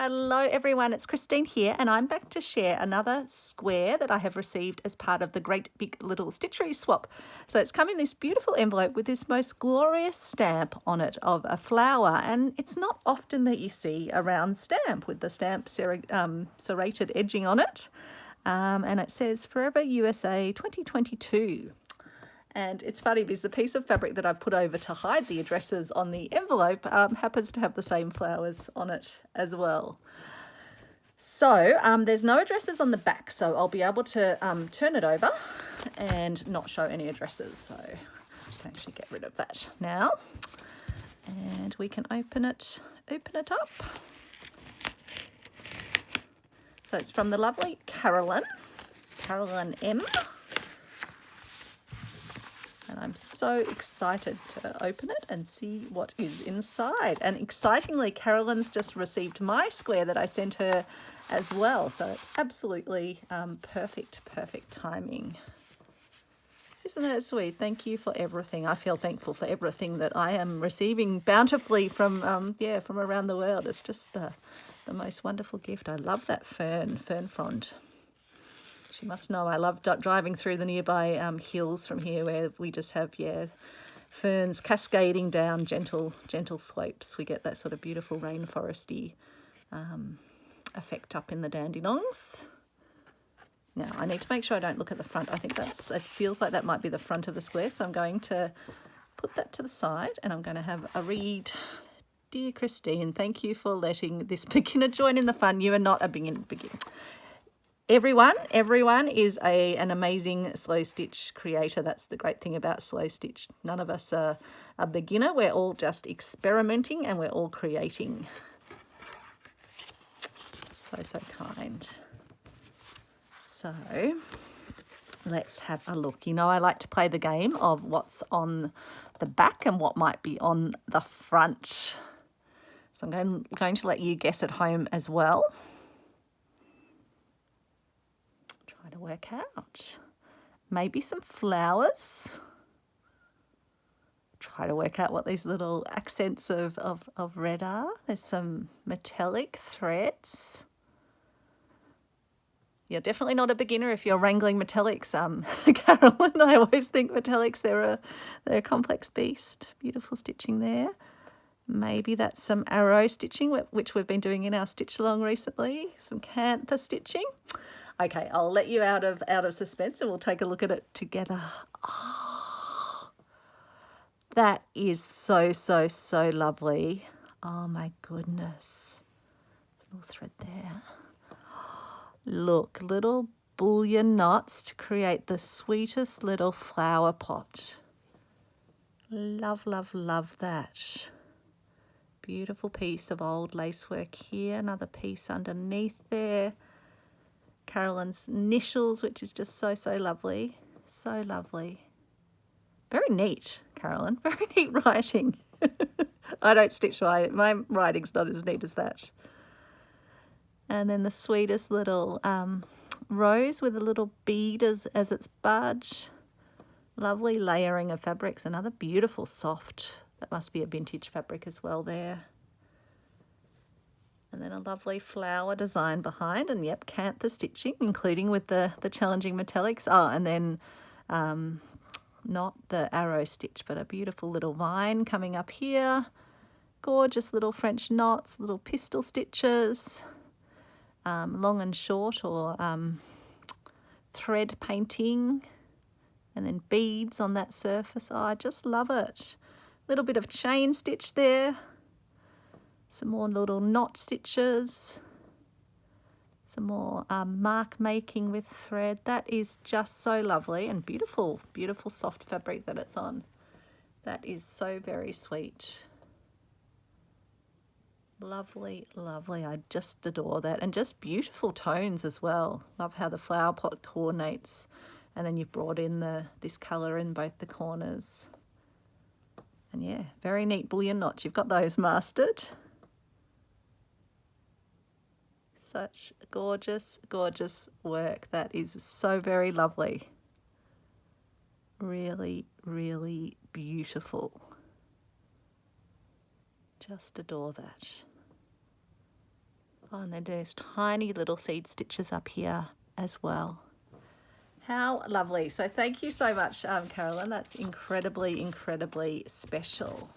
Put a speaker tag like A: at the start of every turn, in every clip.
A: Hello everyone, it's Christine here and I'm back to share another square that I have received as part of the Great Big Little Stitchery swap. So it's come in this beautiful envelope with this most glorious stamp on it of a flower, and it's not often that you see a round stamp with the stamp serrated edging on it, and it says Forever USA 2022. And it's funny because the piece of fabric that I put over to hide the addresses on the envelope happens to have the same flowers on it as well. So there's no addresses on the back, so I'll be able to turn it over and not show any addresses. So I can actually get rid of that now. And we can open it up. So it's from the lovely Carolyn M. And I'm so excited to open it and see what is inside. And excitingly, Carolyn's just received my square that I sent her as well. So it's absolutely perfect timing. Isn't that sweet? Thank you for everything. I feel thankful for everything that I am receiving bountifully from from around the world. It's just the most wonderful gift. I love that fern frond. You must know I love driving through the nearby hills from here, where we just have ferns cascading down gentle slopes. We get that sort of beautiful rainforesty effect up in the dandenongs. Now I need to make sure I don't look at the front. I think it feels like that might be the front of the square, so I'm going to put that to the side and I'm going to have a read. Dear Christine, thank you for letting this beginner join in the fun. You are not a beginner. Everyone is an amazing slow stitch creator. That's the great thing about slow stitch. None of us are a beginner. We're all just experimenting and we're all creating. So kind. So let's have a look. You know, I like to play the game of what's on the back and what might be on the front. So I'm going to let you guess at home as well. To work out. Maybe some flowers. Try to work out what these little accents of red are. There's some metallic threads. You're definitely not a beginner if you're wrangling metallics, Carolyn. I always think metallics, they're a complex beast. Beautiful stitching there. Maybe that's some arrow stitching, which we've been doing in our stitch along recently. Some cantha stitching. Okay, I'll let you out of suspense and we'll take a look at it together. Oh, that is so lovely. Oh my goodness. Little thread there. Look, little bullion knots to create the sweetest little flower pot. Love that. Beautiful piece of old lacework here. Another piece underneath there. Carolyn's initials, which is just so lovely. So lovely. Very neat, Carolyn. Very neat writing. I don't stitch right. My writing's not as neat as that. And then the sweetest little rose with a little bead as its budge. Lovely layering of fabrics. Another beautiful soft. That must be a vintage fabric as well there. And then a lovely flower design behind, and yep, cantha stitching, including with the challenging metallics. Oh, and then not the arrow stitch, but a beautiful little vine coming up here. Gorgeous little French knots, little pistol stitches, long and short or thread painting, and then beads on that surface. Oh, I just love it. Little bit of chain stitch there. Some more little knot stitches, some more mark making with thread. That is just so lovely and beautiful soft fabric that it's on. That is so very sweet. Lovely. I just adore that. And just beautiful tones as well. Love how the flower pot coordinates. And then you've brought in this colour in both the corners. And yeah, very neat bullion knots. You've got those mastered. Such gorgeous work. That is so very lovely. Really beautiful. Just adore that. Oh, and then there's tiny little seed stitches up here as well. How lovely. So thank you so much, Carolyn. That's incredibly, incredibly special.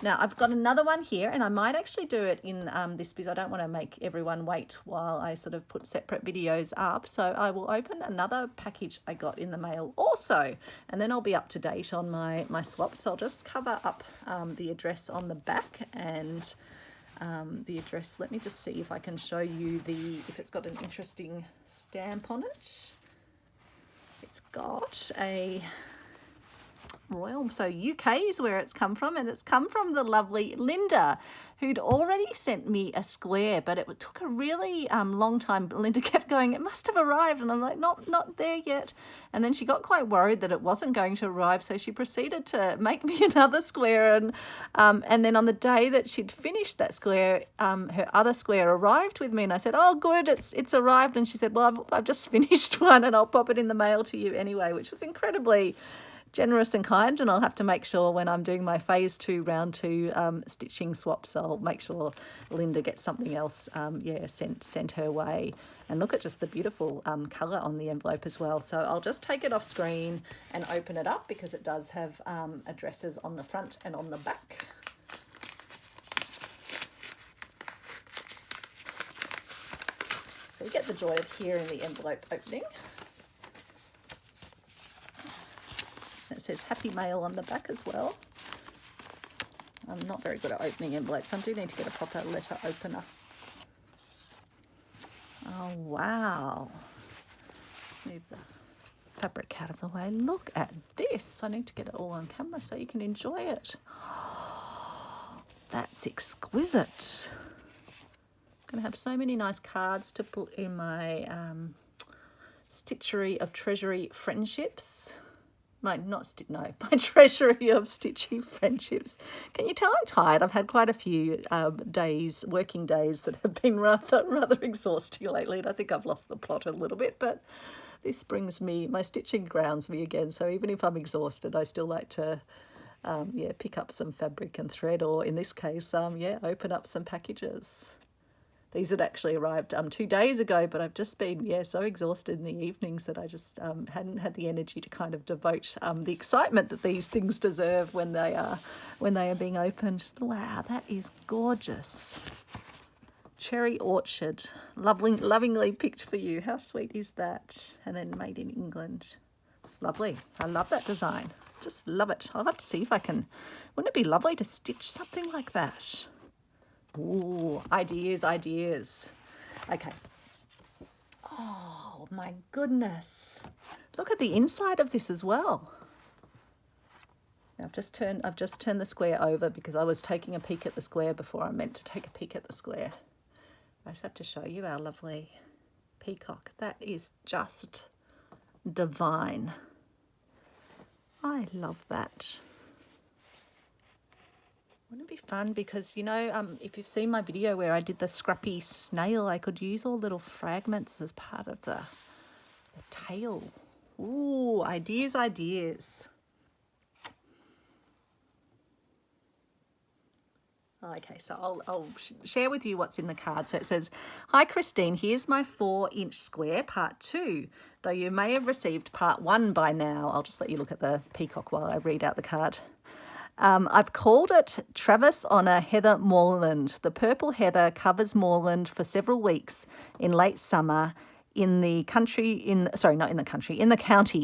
A: Now I've got another one here, and I might actually do it in this because I don't want to make everyone wait while I sort of put separate videos up. So I will open another package I got in the mail also, and then I'll be up to date on my swap. So I'll just cover up the address on the back and the address. Let me just see if I can show you if it's got an interesting stamp on it. It's got a royal, so UK is where it's come from, and it's come from the lovely Linda, who'd already sent me a square, but it took a really long time. Linda kept going, it must have arrived, and I'm like, not there yet. And then she got quite worried that it wasn't going to arrive, so she proceeded to make me another square, and then on the day that she'd finished that square, her other square arrived with me, and I said, oh good, it's arrived. And she said, well, I've just finished one and I'll pop it in the mail to you anyway, which was incredibly generous and kind. And I'll have to make sure when I'm doing my phase 2 round 2 stitching swaps, I'll make sure Linda gets something else sent her way. And look at just the beautiful colour on the envelope as well. So I'll just take it off screen and open it up because it does have addresses on the front and on the back. So you get the joy of hearing the envelope opening. It says Happy Mail on the back as well. I'm not very good at opening envelopes. I do need to get a proper letter opener. Oh, wow. Move the fabric out of the way. Look at this. I need to get it all on camera so you can enjoy it. That's exquisite. I'm going to have so many nice cards to put in my Stitchery of Treasury Friendships. My treasury of stitchy friendships. Can you tell I'm tired? I've had quite a few working days that have been rather exhausting lately, and I think I've lost the plot a little bit, but this brings me, my stitching grounds me again. So even if I'm exhausted, I still like to pick up some fabric and thread, or in this case, open up some packages. These had actually arrived 2 days ago, but I've just been, so exhausted in the evenings that I just hadn't had the energy to kind of devote the excitement that these things deserve when they are being opened. Wow, that is gorgeous. Cherry Orchard, lovingly picked for you. How sweet is that? And then made in England. It's lovely. I love that design. Just love it. I'll have to see if I can. Wouldn't it be lovely to stitch something like that? Ooh, ideas. Okay. Oh my goodness. Look at the inside of this as well. Now I've just turned the square over because I was taking a peek at the square before I meant to take a peek at the square. I just have to show you our lovely peacock. That is just divine. I love that. Wouldn't it be fun? Because, if you've seen my video where I did the scrappy snail, I could use all little fragments as part of the tail. Ooh, ideas. Okay, so I'll share with you what's in the card. So it says, hi Christine, here's my 4-inch square, part 2, though you may have received part 1 by now. I'll just let you look at the peacock while I read out the card. I've called it Travers on a heather moorland. The purple heather covers moorland for several weeks in late summer in the county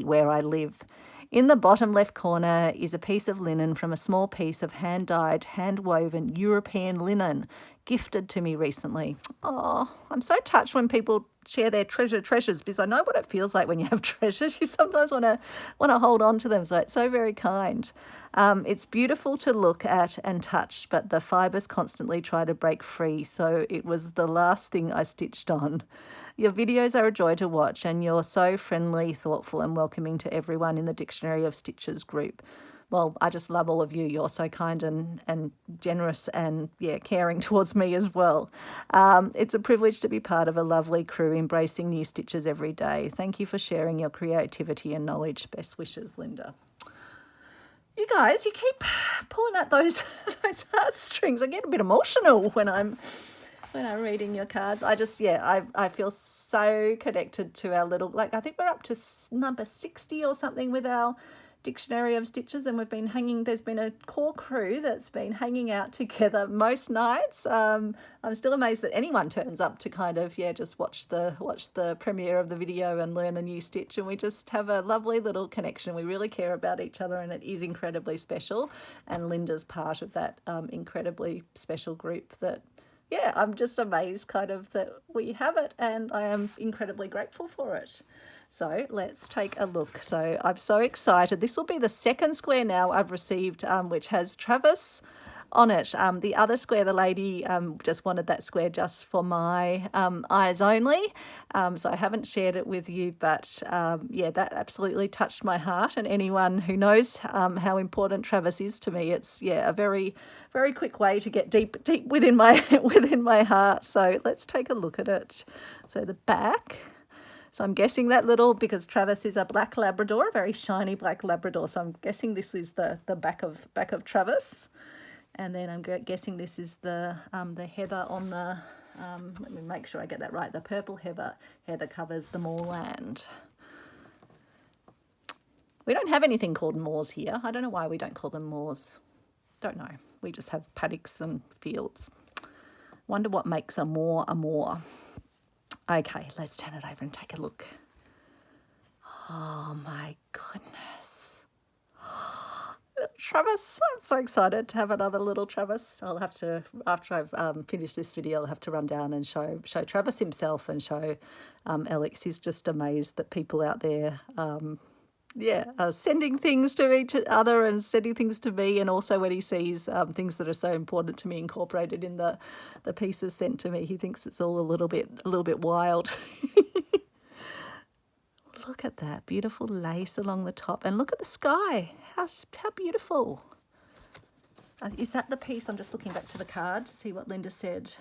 A: where I live. In the bottom left corner is a piece of linen from a small piece of hand-dyed, hand-woven European linen gifted to me recently. Oh, I'm so touched when people share their treasures because I know what it feels like when you have treasures. You sometimes want to hold on to them. So it's so very kind. It's beautiful to look at and touch, but the fibres constantly try to break free. So it was the last thing I stitched on. Your videos are a joy to watch, and you're so friendly, thoughtful and welcoming to everyone in the Dictionary of Stitches group. Well, I just love all of you. You're so kind and generous and, caring towards me as well. It's a privilege to be part of a lovely crew embracing new stitches every day. Thank you for sharing your creativity and knowledge. Best wishes, Linda. You guys, you keep pulling at those heartstrings. I get a bit emotional when I'm when I'm reading your cards. I just, yeah, I feel so connected to our little, like, I think we're up to number 60 or something with our dictionary of stitches, and we've been hanging, there's been a core crew that's been hanging out together most nights. I'm still amazed that anyone turns up to kind of, yeah, just watch the premiere of the video and learn a new stitch, and we just have a lovely little connection. We really care about each other, and it is incredibly special, and Linda's part of that incredibly special group that, yeah, I'm just amazed kind of that we have it, and I am incredibly grateful for it. So let's take a look. So I'm so excited. This will be the second square now I've received, which has Travers on it. The other square, the lady just wanted that square just for my eyes only. So I haven't shared it with you, but yeah, that absolutely touched my heart. And anyone who knows how important Travers is to me, it's, yeah, a very, very quick way to get deep within my within my heart. So let's take a look at it. So the back. So I'm guessing that little, because Travers is a black Labrador, a very shiny black Labrador. So I'm guessing this is the back of Travers. And then I'm guessing this is the heather on the, let me make sure I get that right, the purple heather covers the moorland. We don't have anything called moors here. I don't know why we don't call them moors. Don't know. We just have paddocks and fields. Wonder what makes a moor a moor. Okay, let's turn it over and take a look. Oh my goodness. Travers, I'm so excited to have another little Travers. I'll have to, after I've finished this video, I'll have to run down and show Travers himself and show Alex. He's just amazed that people out there, are sending things to each other and sending things to me, and also when he sees things that are so important to me incorporated in the pieces sent to me, he thinks it's all a little bit wild. Look at that beautiful lace along the top, and look at the sky. How beautiful. Is that the piece? I'm just looking back to the card to see what Linda said.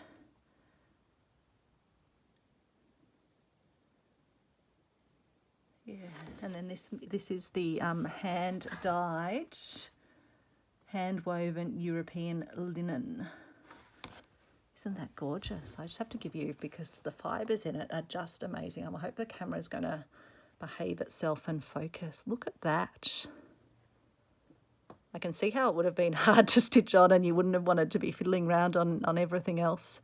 A: Yeah, and then this is the hand-dyed, hand-woven European linen. Isn't that gorgeous? I just have to give you, because the fibres in it are just amazing. I hope the camera is going to behave itself and focus. Look at that. I can see how it would have been hard to stitch on, and you wouldn't have wanted to be fiddling around on everything else.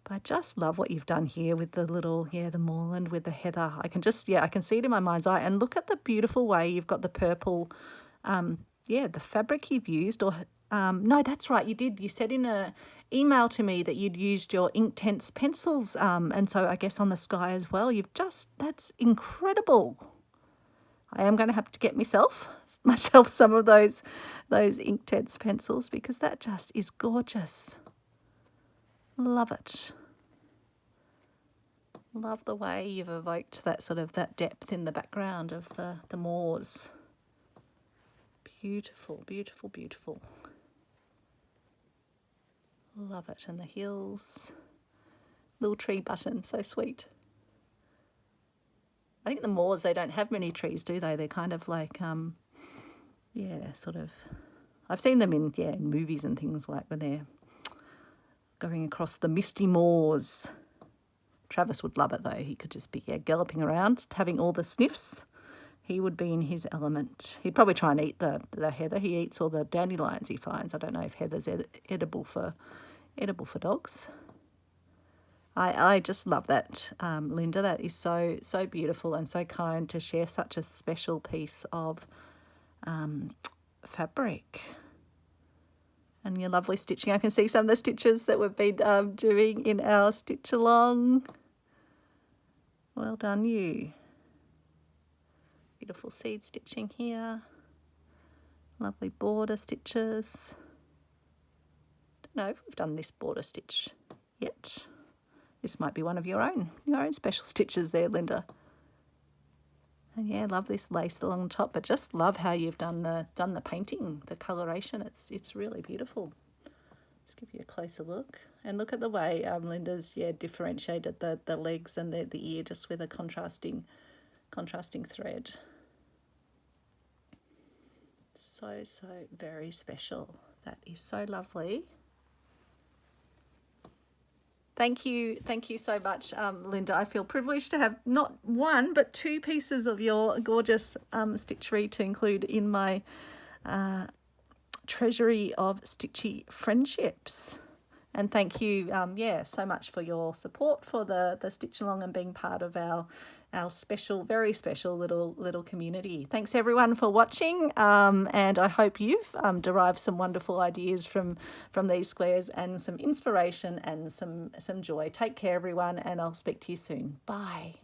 A: But I just love what you've done here with the little, the moorland with the heather. I can just, I can see it in my mind's eye. And look at the beautiful way you've got the purple, the fabric you've used, or, no, that's right, you did. You said in a email to me that you'd used your inktense pencils, and so I guess on the sky as well. That's incredible. I am going to have to get myself some of those inktense pencils, because that just is gorgeous. Love it. Love the way you've evoked that sort of that depth in the background of the moors. Beautiful, beautiful, beautiful. Love it. And the hills. Little tree button, so sweet. I think the moors, they don't have many trees, do they? They're kind of like, sort of, I've seen them in movies and things, like when they're going across the misty moors. Travers would love it though. He could just be galloping around, having all the sniffs. He would be in his element. He'd probably try and eat the heather. He eats all the dandelions he finds. I don't know if heather's edible for dogs. I just love that, Linda. That is so beautiful and so kind to share such a special piece of fabric. And your lovely stitching. I can see some of the stitches that we've been doing in our stitch along. Well done, you. Beautiful seed stitching here. Lovely border stitches. Don't know if we've done this border stitch yet. This might be one of your own special stitches there, Linda. And love this lace along the top, but just love how you've done the painting, the coloration. It's really beautiful. Let's give you a closer look. And look at the way Linda's differentiated the legs and the ear just with a contrasting thread. So very special. That is so lovely. Thank you so much, Linda. I feel privileged to have not one but two pieces of your gorgeous stitchery to include in my treasury of stitchy friendships. And thank you, so much for your support for the Stitch Along and being part of our special, very special little community. Thanks everyone for watching, and I hope you've derived some wonderful ideas from these squares and some inspiration and some joy. Take care, everyone, and I'll speak to you soon. Bye.